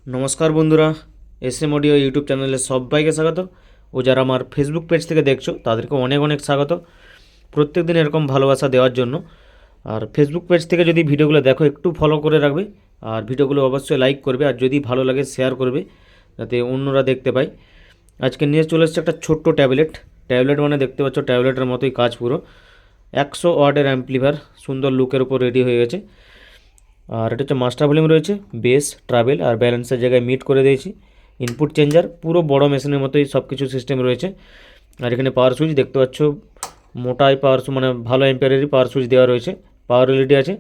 নমস্কার বন্ধুরা, SM audio YouTube চ্যানেলে সবাইকে স্বাগত। ও যারা আমার ফেসবুক পেজ থেকে দেখছো তাদেরকে অনেক অনেক স্বাগত প্রত্যেক দিন এরকম ভালোবাসা দেওয়ার জন্য। আর ফেসবুক পেজ থেকে যদি ভিডিওগুলো দেখো একটু ফলো করে রাখবে, আর ভিডিওগুলো অবশ্যই লাইক করবে, আর যদি ভালো লাগে শেয়ার করবে যাতে অন্যরা দেখতে পায়। আজকে নিয়ে চলে এসেছে একটা ছোট্ট ট্যাবলেট। মানে দেখতে পাচ্ছ ট্যাবলেটের মতোই কাজ পুরো। 100 ওয়াটের অ্যাম্প্লিফায়ার, সুন্দর লুকের উপর রেডি হয়ে গেছে। আর এটা হচ্ছে মাস্টার ভলিউম রয়েছে, বেস, ট্রাভেল আর ব্যালেন্সের জায়গায় মিট করে দিয়েছি। ইনপুট চেঞ্জার, পুরো বড় মেশিনের মতোই সব কিছু সিস্টেম রয়েছে। আর এখানে পাওয়ার সুইচ দেখতে পাচ্ছ, মোটাই পাওয়ার মানে ভালো অ্যাম্পিয়ারেরই পাওয়ার সুইচ দেওয়া রয়েছে। পাওয়ার এলইডি আছে,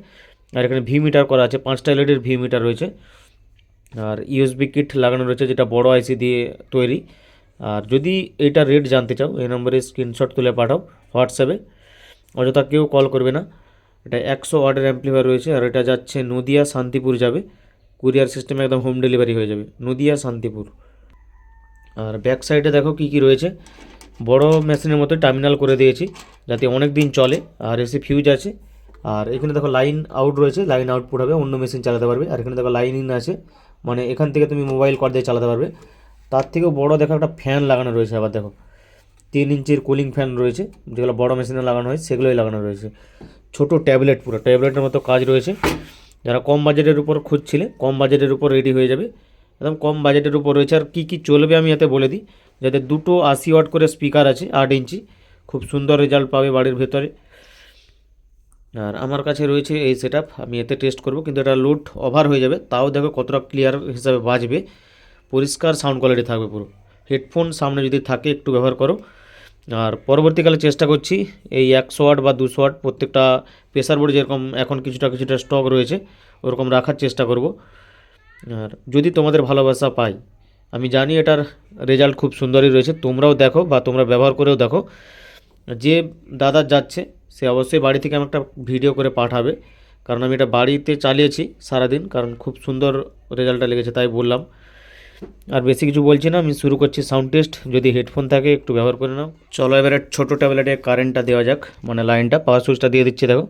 আর এখানে ভি মিটার করা আছে, 5টা এলইডির ভি মিটার রয়েছে। আর ইউএসবি কিট লাগানো রয়েছে, যেটা বড় আইসি দিয়ে তৈরি। আর যদি এইটা রেট জানতে চাও, এই নম্বরে স্ক্রিনশট তুলে পাঠাও হোয়াটসঅ্যাপে, অযথা কেউ কল করবে না। এটা 100 ওয়াটের অ্যাম্প্লিফায়ার রয়েছে, আর এটা যাচ্ছে নদিয়া শান্তিপুর যাবে। কুরিয়ার সিস্টেমে একদম হোম ডেলিভারি হয়ে যাবে, নদিয়া শান্তিপুর। আর ব্যাক সাইডে দেখো কী কী রয়েছে। বড় মেশিনের মতো টার্মিনাল করে দিয়েছি যাতে অনেক দিন চলে। আর এসে ফিউজ আছে। আর এখানে দেখো লাইন আউট রয়েছে, লাইন আউটপুট হবে, অন্য মেশিন চালাতে পারবে। আর এখানে দেখো লাইন ইন আছে, মানে এখান থেকে তুমি মোবাইল কল দিয়ে চালাতে পারবে। তার থেকেও বড় দেখো একটা ফ্যান লাগানো রয়েছে। আবার দেখো 3 ইঞ্চির কুলিং ফ্যান রয়েছে, যেগুলো বড় মেশিনে লাগানো হয় সেগুলোই লাগানো রয়েছে। ছোট ট্যাবলেট, পুরো ট্যাবলেটের মতো কাজ রয়েছে। যারা কম বাজেটের উপর খুঁজছিলে, কম বাজেটের উপর রেডি হয়ে যাবে, একদম কম বাজেটের উপর রয়েছে। আর কী কী চলবে আমি এতে বলে দিই। যাতে দুটো 80 ওয়াট করে স্পিকার আছে, 8 ইঞ্চি, খুব সুন্দর রেজাল্ট পাবে বাড়ির ভেতরে। আর আমার কাছে রয়েছে এই সেটআপ, আমি এতে টেস্ট করব, কিন্তু এটা লোড ওভার হয়ে যাবে। তাও দেখো কতটা ক্লিয়ার হিসাবে বাজবে, পরিষ্কার সাউন্ড কোয়ালিটি থাকবে পুরো। হেডফোন সামনে যদি থাকে একটু ব্যবহার করো। আর পরবর্তীকালে চেষ্টা করছি এই 100 ওয়াট বা 200 ওয়াট প্রত্যেকটা প্রেসার বোর্ড যেরকম এখন কিছুটা কিছুটা স্টক রয়েছে ওরকম রাখার চেষ্টা করব। আর যদি তোমাদের ভালোবাসা পাই, আমি জানি এটার রেজাল্ট খুব সুন্দরই রয়েছে, তোমরাও দেখো বা তোমরা ব্যবহার করেও দেখো। যে দাদা যাচ্ছে সে অবশ্যই বাড়ি থেকে আমার একটা ভিডিও করে পাঠাবে, কারণ আমি এটা বাড়িতে চালিয়েছি সারাদিন, কারণ খুব সুন্দর রেজাল্টটা লেগেছে তাই বললাম। আর বেশি কিছু বলছি না, আমি শুরু করছি সাউন্ড টেস্ট। যদি হেডফোন থাকে একটু ব্যবহার করে নাও। চলো এবারে ছোটো ট্যাবলেটে কারেন্টটা দেওয়া যাক, মানে লাইনটা, পাওয়ার সুইচটা দিয়ে দিচ্ছি। দেখো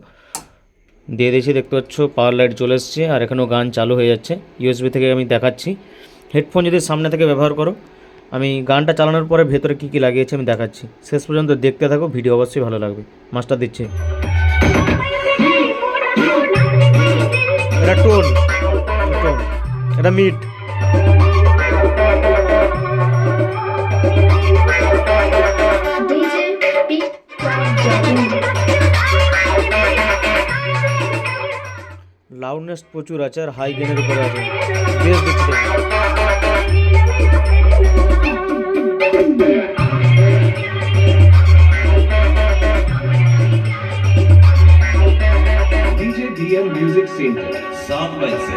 দিয়ে দিয়েছি, দেখতে পাচ্ছ পাওয়ার লাইট চলে এসছে, আর এখানেও গান চালু হয়ে যাচ্ছে। ইউএসবি থেকে আমি দেখাচ্ছি। হেডফোন যদি সামনে থেকে ব্যবহার করো, আমি গানটা চালানোর পরে ভেতরে কী কী লাগিয়েছি আমি দেখাচ্ছি। শেষ পর্যন্ত দেখতে থাকো, ভিডিও অবশ্যই ভালো লাগবে। মাস্টার দিচ্ছে, এটা টোন, এটা মিড। লাউডনেস প্রচুর আছে, আর হাই গেনের উপরে আছে। বেশ দিচ্ছে, DJ DM Music Center, South Wales.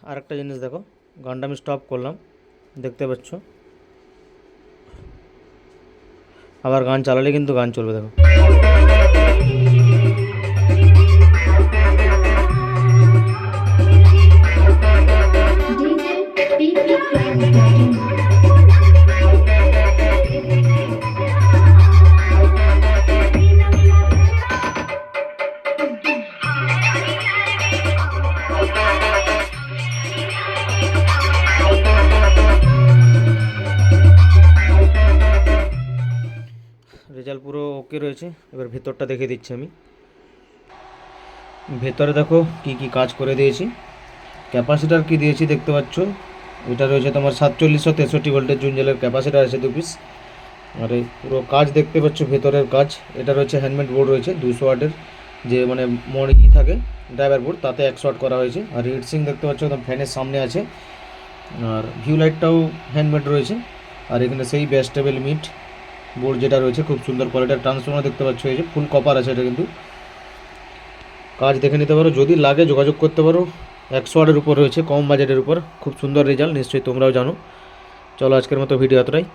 আর একটা জিনিস দেখো, গানটা আমি স্টপ করলাম, দেখতে পাচ্ছ, আবার গান চালালে কিন্তু গান চলবে। দেখো রেজাল্ট পুরো ওকে রয়েছে। এবার ভেতরটা দেখে দিচ্ছি আমি। ভেতরে দেখো কি কি কাজ করে দিয়েছি। ক্যাপাসিটার কি দিয়েছি দেখতে পাচ্ছ, এটা রয়েছে তোমার 4763 ভোল্টের জুনজেলের ক্যাপাসিটার আছে 2 পিস। আর এই পুরো কাজ দেখতে পাচ্ছ, ভেতরের কাজ। এটা রয়েছে হ্যান্ডমেড বোর্ড রয়েছে 200 ওয়াটের, যে মানে মোড় থাকে ড্রাইভার বোর্ড, তাতে 100 ওয়াট করা হয়েছে। আর হিটসিং দেখতে পাচ্ছ একদম ফ্যানের সামনে আছে। আর ভিউ লাইটটাও হ্যান্ডমেড রয়েছে। আর এখানে সেই ব্যাস্টেবল মিট বোর্ড যেটা রয়েছে, খুব সুন্দর কোয়ালিটির। ট্রান্সফর্মার দেখতে পাচ্ছ, এই যে ফুল কপার আছে, এটা কিন্তু কাজ দেখে নিতে পারো, যদি লাগে যোগাযোগ করতে পারো। 100 ওয়াটের উপর রয়েছে, কম বাজেটের উপর, খুব সুন্দর রেজাল্ট, নিশ্চয়ই তোমরাও জানো। চলো আজকের মতো ভিডিও এতটাই।